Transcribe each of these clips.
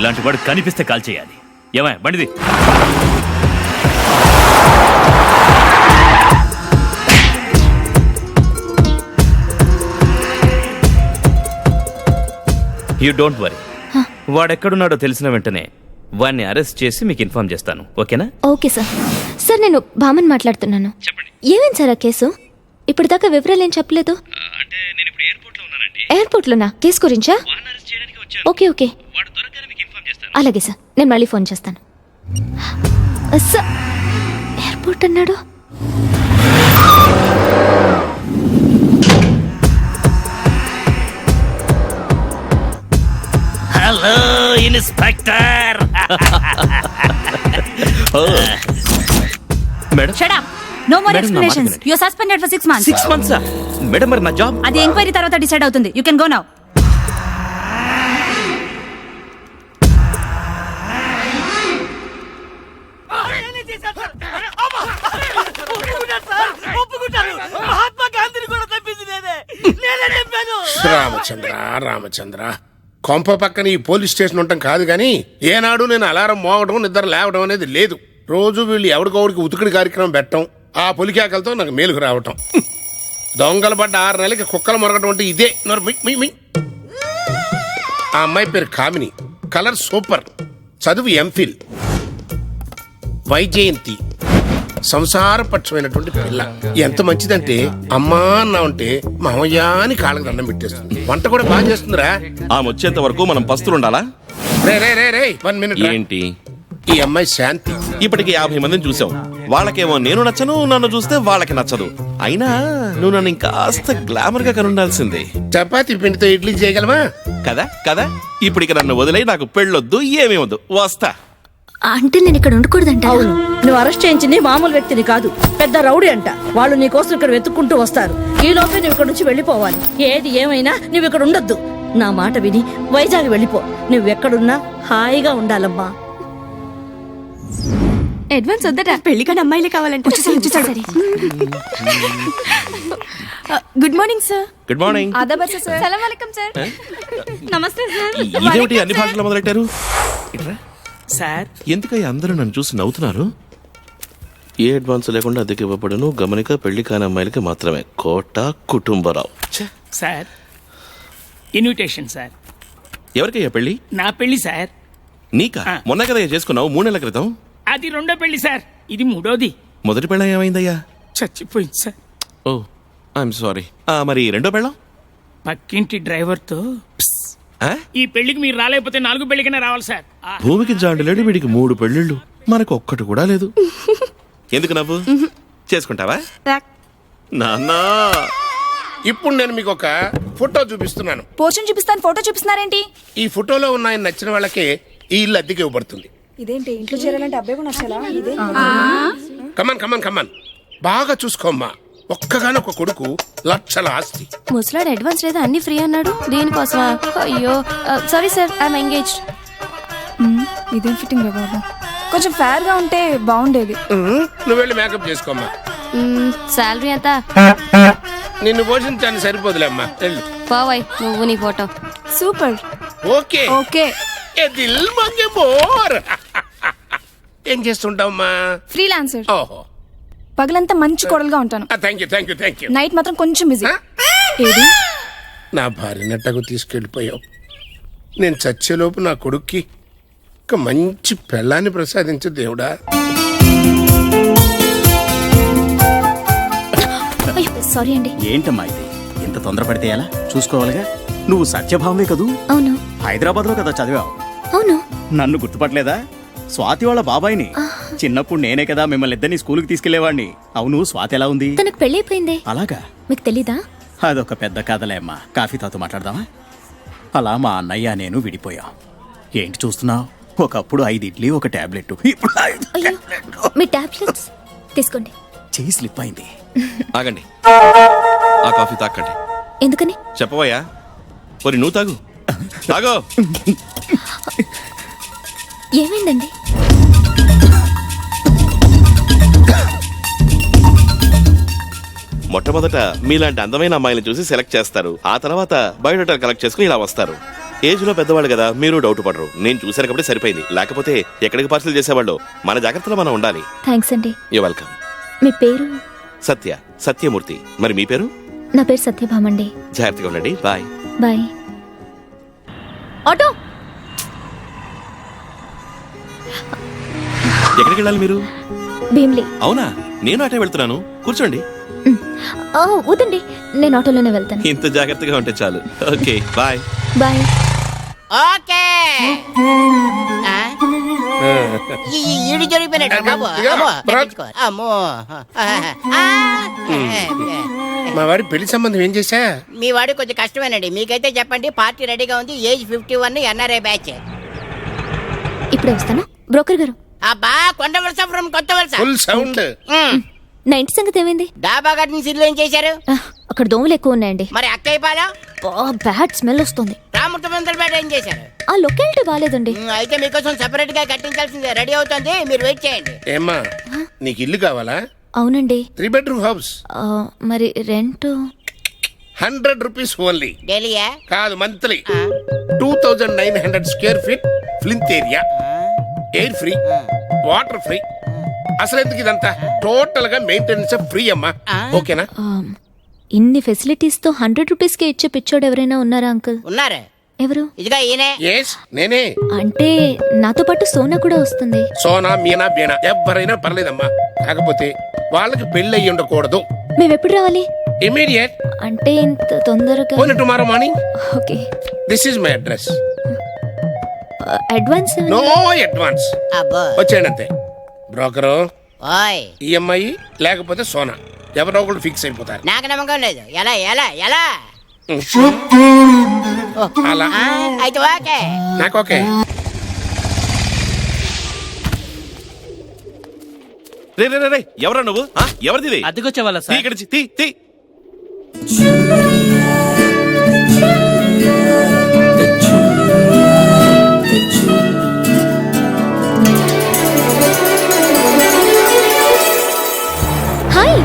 ఇలాంటి వాడు కనిపిస్తే కాల్ చేయాలి. ఏమయ్య బండిది. యూ డోంట్ వరీ, వాడెక్కడున్నాడో తెలిసిన వెంటనే వాడిని అరెస్ట్ చేసి మీకు ఇన్ఫార్మ్ చేస్తాను. ఓకేనా? Okay sir. సార్ నేను భామన్ మాట్లాడుతున్నాను. ఏమైంది సార్ ఆ కేసు? ఇప్పటిదాకా వివరాలు ఏం చెప్పలేదు. ఎయిర్పోర్ట్లోనా? కేసు గురించా? ఓకే ఓకే, అలాగే సార్, నేను మళ్ళీ ఫోన్ చేస్తాను. సార్ ఎయిర్పోర్ట్ అన్నాడు. Hello inspector. Madam, shut up. No more explanations. You are suspended for 6 months. 6 months? Madam మరి నా జాబ్? అది ఎంక్వైరీ తర్వాత డిసైడ్ అవుతుంది. You can go now. Ramachandra కొంప పక్కన ఈ పోలీస్ స్టేషన్ ఉండటం కాదు గాని ఏనాడు నేను అలారం మోగడం నిద్ర లేవడం అనేది లేదు. రోజు వీళ్ళు ఎవరికొవరికి ఉతుకుడి కార్యక్రమం పెట్టడం, ఆ పొలికేకలతో నాకు మేలుకు రావటం. దొంగలు పడ్డ 6 నెలలకి కుక్కలు మొరగటం అంటే ఇదే. ఆ అమ్మాయి పేరు కామిని, కలర్ సూపర్, చదువు ఎంఫిల్, వైజయంతి, సంసారపక్షమైనటువంటి పిల్ల. ఎంత మంచిదంటే అమ్మా అన్నా ఉంటే మామయ్య అని కాళ్ళకి దండం పెట్టేస్తుంది. వంట కూడా బాగా చేస్తుందిరా. ఆమె వచ్చేంత వరకు మనం పస్తులుండాలా? రే 1 minute. ఏంటి? ఈ అమ్మాయి శాంతి. ఇప్పటికి 50 మందిని చూసాం. వాళ్ళకేమో నేను నచ్చను, నన్ను చూస్తే వాళ్ళకి నచ్చదు. అయినా నువ్వు నన్ను ఇంకాస్త గ్లామర్ గా కనుండాల్సిందే. చపాతీ పిండితో ఇడ్లీ చేయగలమా? కదా కదా. ఇప్పటికి నన్ను వదిలే, నాకు పెళ్ళొద్దు, ఏమీ వద్దు, వస్తా. అంటే నేను ఇక్కడ ఉండకూడదంట. అవును, నువ్వు అరెస్ట్ చేయించింది మామూలు వ్యక్తిని కాదు, పెద్ద రౌడీ అంట. వాళ్ళు నీ కోసం ఇక్కడ వెతుక్కుంటూ వస్తారు. ఈ లోపే నువ్వు ఇక్కడ నుంచి వెళ్ళిపోవాలి. ఏది ఏమైనా నువ్వు ఇక్కడ ఉండొద్దు. నా మాట విని వైజాగ్ వెళ్ళిపో. నువ్వెక్కడున్నా హాయిగా ఉండాలమ్మా. అడ్వాన్స్ వద్దట, పెళ్లికని అమ్మాయిలే కావాలంటే. Good morning sir. Good morning. ఆదాబ్ సార్. సలాం అలైకుం సార్. నమస్తే సార్. ఇదేమిటి అన్ని భాషల్లో మొదలెట్టారు? సార్ ఎందుకయ్యా అందరూ నన్ను చూసి నవ్వుతున్నారు? ఏ అడ్వాన్స్ లేకుండా అద్దెకి ఇవ్వబడను, గమనిక పెళ్లి కాని అమ్మాయిలకి మాత్రమే. Kota Kutumbarao. Sir invitation sir. ఎవరికయ్యా పెళ్లి? నా పెళ్లి సార్. నీకా? మొన్న కదా చేసుకున్నావు, 3 నెలల క్రితం. అది 2వ పెళ్లి సార్, ఇది 3వది. మొదటి పెళ్ళం ఏమైందయ్యా? చచ్చిపోయింది సార్. Oh I'm sorry. మరి 2వ పెళ్ళం? పక్కింటి డ్రైవర్తో. ఈ పెళ్లికి మీరు రాలేకపోతే 4 పెళ్లికైనా రావాలి సార్. భూమికి జాండలేడు, వీడికి 3 పెళ్ళిళ్ళు, మనకు ఒక్కటి కూడా లేదు. ఎందుకు నవ్వు? చేసుకుంటావా నాన్నా? ఇప్పుడు నేను మీకు ఒక ఫోటో చూపిస్తున్నాను. పోషన్ చూపిస్తాను, ఫోటో చూపిస్తున్నారేంటి? ఈ ఫోటోలో ఉన్న ఆయన నచ్చిన వాళ్ళకి ఈ ఇల్లు అద్దెకి ఇవ్వబడుతుంది. ఇదేంటి ఇంట్లో చేరాలంటే అబ్బాయి కూడా నచ్చాలా? ఇదే కమన్ బాగా చూసుకోమ్మా. ఒక్కగానొక్క కొడుకు, లక్షల ఆస్తి. ముసలాడు అడ్వాన్స్ లేదా అన్ని ఫ్రీ అన్నాడు, దీనికోసమా? అయ్యో సారీ సార్, ఐఎమ్ ఎంగేజ్డ్. ఇదేం ఫిట్టింగ్ బాబు, కొంచెం ఫేర్ గా ఉంటే బాగుండేది. నువ్వు వెళ్ళి మేకప్ చేసుకోమ్మా. శాలరీ ఎంత? నిన్ను పోషించాలని సరిపోదులే అమ్మా, వెళ్ళు. పోవై నువ్వు నీ ఫోటో. సూపర్. Okay okay. ఏ దిల్ మంగే మోర్. ఏం చేస్తుంటావమ్మా? ఫ్రీలాన్సర్. ఓహో, పగలంతా మంచి కొడలుగా ఉంటాను. Thank you. నైట్ మాత్రం కొంచెం బిజీ. ఏది? నా భార్య నట్టకు తీసుకెళ్ళిపోయావు. నేను చచ్చేలోపు నా కొడుక్కి ఒక మంచి పెళ్ళాన్ని ప్రసాదించు దేవుడా. సారీ అండి. ఏంటమ్మా ఇది, ఎంత తొందరపడితే ఎలా? చూసుకోవాలిగా. నువ్వు సత్యభామే కదూ? అవును. హైదరాబాద్ లో కదా చదివావు? అవును. నన్ను గుర్తుపట్టలేదా? స్వాతి వాళ్ళ బాబాయిని. చిన్నప్పుడు నేనే కదా మిమ్మల్ని ఇద్దరిని స్కూల్కి తీసుకెళ్లేవాడిని. అవును, స్వాతి ఎలా ఉంది? తనకు పెళ్లి అయిపోయింది. అలాగా? మీకు తెలీదా? అదొక పెద్ద కథలే అమ్మా. కాఫీ తాతో మాట్లాడదామా? అలా మా అన్నయ్య నేను విడిపోయాం. ఏంటి చూస్తున్నావు? ఒకప్పుడు 5 ఇడ్లీ, 1 టాబ్లెట్, ఇప్పుడు 5 టాబ్లెట్లు. మీ టాబ్లెట్స్ తీసుకోండి. చెయ్యి స్లిప్ అయింది. ఆగండి, ఆ కాఫీ తాకండి. ఎందుకని చెప్పవయ్యా? మరి నువ్వు తాగు. తాగో. ఏమైందండి? మొట్టమొదట మీలాంటి అందమైన అమ్మాయిని చూసి సెలెక్ట్ చేస్తారు. ఆ తర్వాత బయోడేటా కలెక్ట్ చేసుకుని ఇలా వస్తారు. ఏజ్ లో పెద్దవాళ్ళు కదా, మీరు డౌట్ పడరు. నేను చూశాను కాబట్టి సరిపోయింది. లేకపోతే ఎక్కడికి పార్సల్ చేసేవాళ్ళు. మన జాగ్రత్తలో మనం ఉండాలి. థ్యాంక్స్ అండి. You welcome. మీ పేరు? సత్యమూర్తి. మరి మీ పేరు? నా పేరు సత్యభామండి. జాగ్రత్తగా ఉండండి. బాయ్. బాయ్. ఆటో. ఎక్కడికి వెళ్ళాలి మీరు? భీమ్లీ. అవునా, నేను అటే వెళ్తున్నాను. కూర్చోండి. వద్దండి, నేను ఆటోలోనే వెళ్తాను. ఇంత జాగ్రత్తగా ఉంటే చాలు. Okay, bye. బాయ్. ఓకే ఈడు జరిగిపోయినట్టు బాబు. అమ్మో, తప్పించుకో. అమ్మో. మా వాడి పెళ్లి సంబంధం ఏం చేశా? మీ వాడు కొంచెం కష్టమేనండి. మీకైతే చెప్పండి, పార్టీ రెడీగా ఉంది. Age 51, NRI batch. ఇప్పుడే వస్తాను. బ్రోకర్ గారు. అబ్బా, కొండ వలస ఫ్రమ్ కొత్త వలస. Full sound. నా ఇంటి సంగతి ఏమైంది? డాబా గార్డెన్ సిల్లు ఏం చేశారు? అక్కడ దోమలు ఎక్కువ ఉన్నాయండి. మరి అక్కయ్య పాలెం? బ్యాడ్ స్మెల్ వస్తుంది. రామృతమంతరపేట ఏం చేశారు? ఆ లొకాలిటీ బాగాలేదండి. అయితే మీకోసం సెపరేట్ గా కట్టించాల్సిందే. రెడీ అవుతుంది, మీరు వెయిట్ చేయండి. ఏమ్మా, నీకు ఇల్లు కావాలా? అవునండి. 3 bedroom హౌస్. మరి రెంట్? 100 rupees only. డైలీయా? కాదు, monthly. 2900 square feet plinth area. Air free, water free. అసలు ఎందుకు ఇదంతా? టోటల్ గా మెయింటెనెన్స్ ఫ్రీ అమ్మా. ఓకేనా? ఇన్ని ఫెసిలిటీస్ తో 100 రూపీస్ కే ఇచ్చే పిచ్చోడు ఎవరైనా ఉన్నారా అంకుల్? ఉన్నారు. ఎవరు? ఇదిగా ఈయనే. ఎస్, నేనే. అంటే నాతో పాటు సోనా కూడా వస్తుంది. సోనా, మీనా, బీనా ఎవరైనా పర్లేదమ్మా. కాకపోతే వాళ్ళకి పెళ్లి అయ్యి ఉండకూడదు. మేము ఎప్పుడు రావాలి? ఇమీడియట్. అంటే ఇంత తొందరగా? పోనీ tomorrow morning. Okay. This is my address. Advance? No advance. అబ్బో. వచ్చేయండి అంతే. బ్రోకరు, ఓయ్, ఈఎంఐ లేకపోతే సోనా, ఎవరో ఒకళ్ళు ఫిక్స్ అయిపోతారు. నాకు నమ్మకం లేదు. ఎలా ఎలా ఎలా? అలా అయితే ఓకే. నాకు ఓకే. రే రే రే రే, ఎవరా నువ్వు? ఎవరిది? అద్దెకొచ్చేవాళ్ళ తీ ఇక్కడి నుంచి, తీ తీ. హాయ్.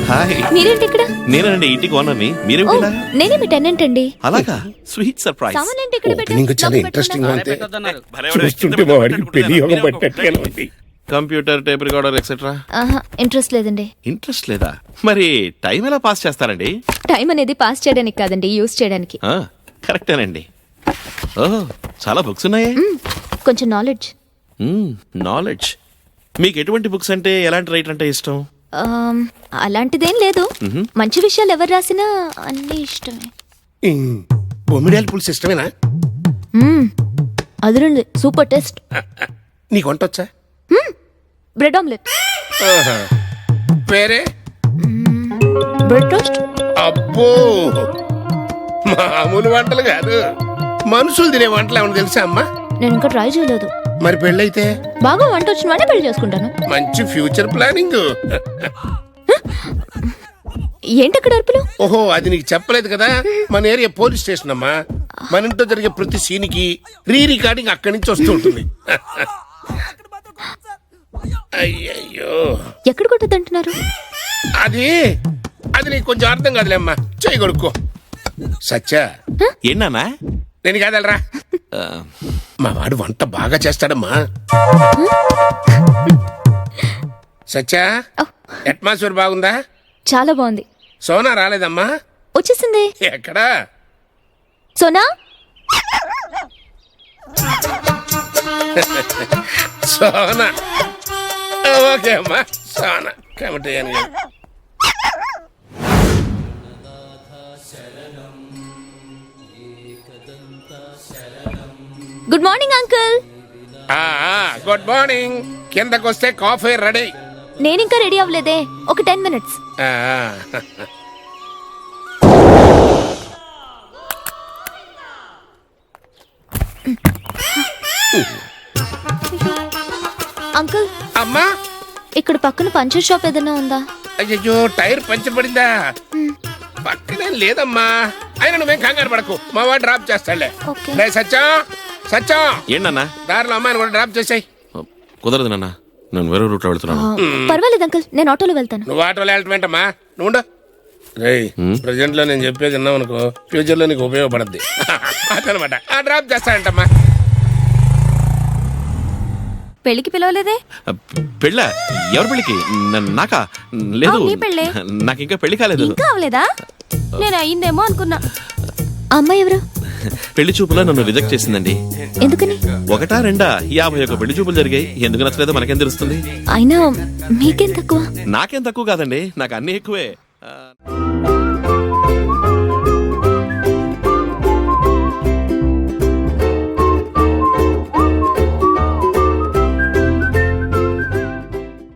హాయ్. మీరేంటి ఇక్కడ? నేనండి ఇంటికి ఓనర్ని. మీరేమిటి ఇలా? నేనే మీ టెనెంట్ అండి. అలాగా? Sweet surprise. సామాన్ ఏంటి ఇక్కడ ఓపెనింగ్ చాలా ఇంట్రెస్టింగ్ గా ఉంది. చూస్తుంటే మా వాడికి పెళ్లి యోగం పట్టినట్టుగా ఉంది. Computer, tape recorder etcetera. Interest లేదండి. ఇంట్రెస్ట్ లేదా? మరి టైం ఎలా పాస్ చేస్తారండి? టైం అనేది పాస్ చేయడానికి కాదండి, యూజ్ చేయడానికి. కరెక్టేనండి. ఓహ్, చాలా బుక్స్ ఉన్నాయే. కొంచెం నాలెడ్జ్. నాలెడ్జ్. మీకు ఎటువంటి బుక్స్ అంటే, ఎలాంటి రైట్ అంటే ఇష్టం? అలాంటిదేం లేదు. మంచి విషయాలు ఎవరు రాసినా అన్ని ఇష్టమే. బొమ్మిడాల పులుసు ఇష్టమేనా? అదురుంది, సూపర్ టేస్ట్. నీకు వంట వచ్చా? Bread omelette. వేరే? Bread toast. అబ్బో, మామూలు వంటలు కాదు, మనుషులు తినే వంటలు ఏమన్నా తెలుసా అమ్మా? నేను ఇంకా ట్రై చేయలేదు. మరి పెళ్ళైతే? బాగా వంట వచ్చిన వాడే పెళ్లి చేసుకుంటాను. మంచి ఫ్యూచర్ ప్లానింగ్. ఏంటి అక్కడ అరుపులు? ఓహో, అది నీకు చెప్పలేదు కదా. మన ఏరియా పోలీస్ స్టేషన్ అమ్మా. మన ఇంట్లో జరిగే ప్రతి సీన్కి రీ రికార్డింగ్ అక్కడి నుంచి వస్తూ ఉంటుంది. అయ్యయ్యో, ఎక్కడ కొట్టదంటున్నారు? అది అది నీకు కొంచెం అర్థం కాదులే అమ్మా. చెయ్యి కొడుక్కో. సచ్చా, ఏంటన్నా? నేను కాదలరా, మా వాడు వంట బాగా చేస్తాడమ్మా. సచ్చా, అట్మాస్ఫియర్ బాగుందా? చాలా బాగుంది. సోనా రాలేదమ్మా? వచ్చేసింది. ఎక్కడా? సోనా. సోనా. ఓకే అమ్మా, సోనా కమిటీ. Good morning uncle. Good morning. కిందకొస్తే కాఫీ రెడీ. నేను ఇంకా రెడీ అవ్వలేదే, ఒక 10 minutes. అంకుల్, అమ్మా, ఇక్కడ పక్కన పంచర్ షాప్ ఏదైనా ఉందా? అయ్యో, టైర్ పంచర్ పడిందా? పక్కనే లేదమ్మా. అయినా నువ్వేం కంగారు పడకు, మా వాడు డ్రాప్ చేస్తాడులే. ఓకే. రే సచ్చా, సచ్చా, ఏంటన్నా? దారిలో అమ్మాయిని కూడా డ్రాప్ చేసాయి. కుదరదు నాన్న, నేను వేరే రూట్లో వెళ్తున్నాను. పర్వాలేదు అంకుల్, నేను ఆటోలో వెళ్తాను. నువ్వు ఆటోలో వెళ్ళటం ఏంటమ్మా? నువ్వు రేయ్ ప్రజెంట్ లో నేను చెప్పేది విన్నావు అనుకో ఫ్యూచర్ లో నీకు ఉపయోగపడద్ది అదనమాట డ్రాప్ చేస్తానంటమ్మా. పెళ్లికి పిలవలేదే? పెళ్ళ ఎవరి పెళ్ళికి నాకా లేదు నీ పెళ్ళే. నాకు ఇంకా పెళ్లి కాలేదు. ఇంకా అవలేదా? నేను అయిందేమో అనుకున్నా. ఆ అమ్మాయి ఎవరు? పెళ్లి చూపులో నన్ను రిజెక్ట్ చేసిందండి. ఎందుకని? 1 2 51 పెళ్లి చూపులు జరిగాయి. ఎందుకు నచ్చలేదో మనకేం తెలుస్తుంది? అయినా మీకేం తక్కువ? నాకేం తక్కువ కాదండి, నాకు అన్ని ఎక్కువే.